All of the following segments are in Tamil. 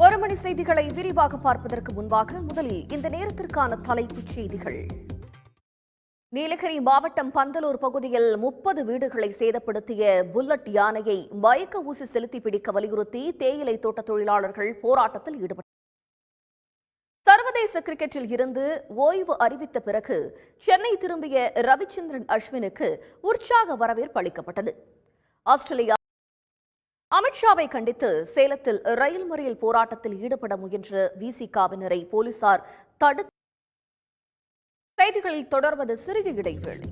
ஒரு மணி செய்திகளை விரிவாக பார்ப்பதற்கு முன்பாக முதலில் இந்த நேரத்திற்கான தலைப்புச் செய்திகள். நீலகிரி மாவட்டம் பந்தலூர் பகுதியில் 30 வீடுகளை சேதப்படுத்திய புல்லட் யானையை மயக்க ஊசி செலுத்தி பிடிக்க வலியுறுத்தி தேயிலை தோட்ட தொழிலாளர்கள் போராட்டத்தில் ஈடுபட்டனர். சர்வதேச கிரிக்கெட்டில் இருந்து ஓய்வு அறிவித்த பிறகு சென்னை திரும்பிய ரவிச்சந்திரன் அஸ்வினுக்கு உற்சாக வரவேற்பு அளிக்கப்பட்டது. ஆஸ்திரேலியா அமித்ஷாவை கண்டித்து சேலத்தில் ரயில் மறியல் போராட்டத்தில் ஈடுபட முயன்ற விசிகாவினரை போலீசார் தடுத்து. செய்திகளில் தொடர்வது சிறிய இடைவேளை.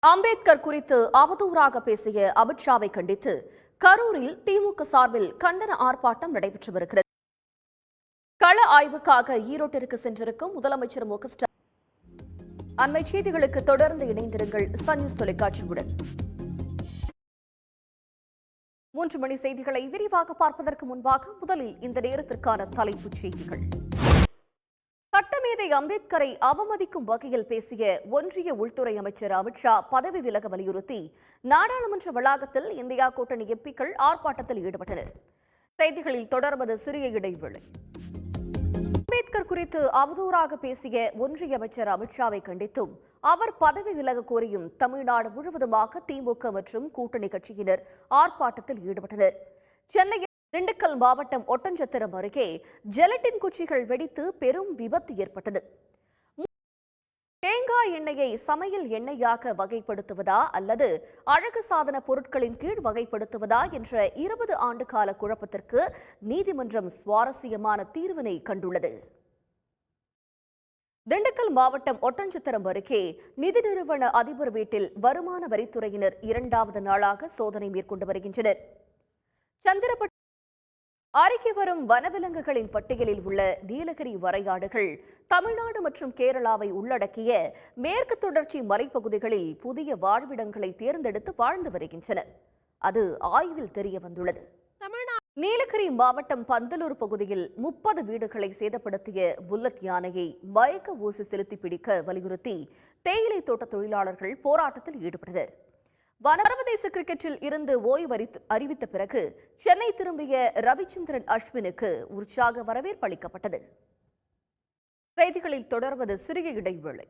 அம்பேத்கர் குறித்து அவதூறாக பேசிய அமித்ஷாவை கண்டித்து கரூரில் திமுக சார்பில் கண்டன ஆர்ப்பாட்டம் நடைபெற்று வருகிறது. கள ஆய்வுக்காக ஈரோட்டிற்கு சென்றிருக்கும் முதலமைச்சர் மு க ஸ்டாலின். அண்மை செய்திகளுக்கு தொடர்ந்து இணைந்திருங்கள் சன் நியூஸ் தொலைக்காட்சியுடன். 3 மணி செய்திகளை விரிவாக பார்ப்பதற்கு முன்பாக முதலில் இந்த நேரத்திற்கான தலைப்புச் செய்திகள். சட்டமேதை அம்பேத்கரை அவமதிக்கும் வகையில் பேசிய ஒன்றிய உள்துறை அமைச்சர் அமித்ஷா பதவி விலக வலியுறுத்தி நாடாளுமன்ற வளாகத்தில் இந்தியா கூட்டணி எம்பிக்கள் ஆர்ப்பாட்டத்தில் ஈடுபட்டனர். செய்திகளில் தொடர்வது சிறிய இடைவேளை. அம்பேத்கர் குறித்து அவதூறாக பேசிய ஒன்றிய அமைச்சர் அமித்ஷாவை கண்டித்தும் அவர் பதவி விலக கோரியும் தமிழ்நாடு முழுவதுமாக திமுக மற்றும் கூட்டணி கட்சியினர் ஆர்ப்பாட்டத்தில் ஈடுபட்டனர். சென்னையில் திண்டுக்கல் மாவட்டம் ஒட்டன்சத்திரம் அருகே ஜெலட்டின் குச்சிகள் வெடித்து பெரும் விபத்து ஏற்பட்டது. தேங்காய் எண்ணெயை சமையல் எண்ணெயாக வகைப்படுத்துவதா அல்லது அழகு சாதன பொருட்களின் கீழ் வகைப்படுத்துவதா என்ற 20 ஆண்டு கால குழப்பத்திற்கு நீதிமன்றம் சுவாரஸ்யமான தீர்வினை கண்டுள்ளது. திண்டுக்கல் மாவட்டம் ஒட்டன்சத்திரம் அருகே நிதி நிறுவன அதிபர் வீட்டில் வருமான வரித்துறையினர் 2வது நாளாக சோதனை மேற்கொண்டு வருகின்றனர். சந்திரப்பட்டு அருகே வரும் வனவிலங்குகளின் பட்டியலில் உள்ள நீலகிரி வரையாடுகள் தமிழ்நாடு மற்றும் கேரளாவை உள்ளடக்கிய மேற்கு தொடர்ச்சி மலைப்பகுதிகளில் புதிய வாழ்விடங்களை தேர்ந்தெடுத்து வாழ்ந்து வருகின்றன. அது ஆய்வில் தெரிய வந்துள்ளது. நீலகிரி மாவட்டம் பந்தலூர் பகுதியில் 30 வீடுகளை சேதப்படுத்திய புல்லட் யானையை மயக்க ஊசி செலுத்தி பிடிக்க வலியுறுத்தி தேயிலை தோட்ட தொழிலாளர்கள் போராட்டத்தில் ஈடுபட்டனர். சர்வதேச கிரிக்கெட்டில் இருந்து ஓய்வு அறிவித்த பிறகு சென்னை திரும்பிய ரவிச்சந்திரன் அஸ்வினுக்கு உற்சாக வரவேற்பு அளிக்கப்பட்டது. செய்திகளில் தொடர்வது சிறிய இடைவேளை.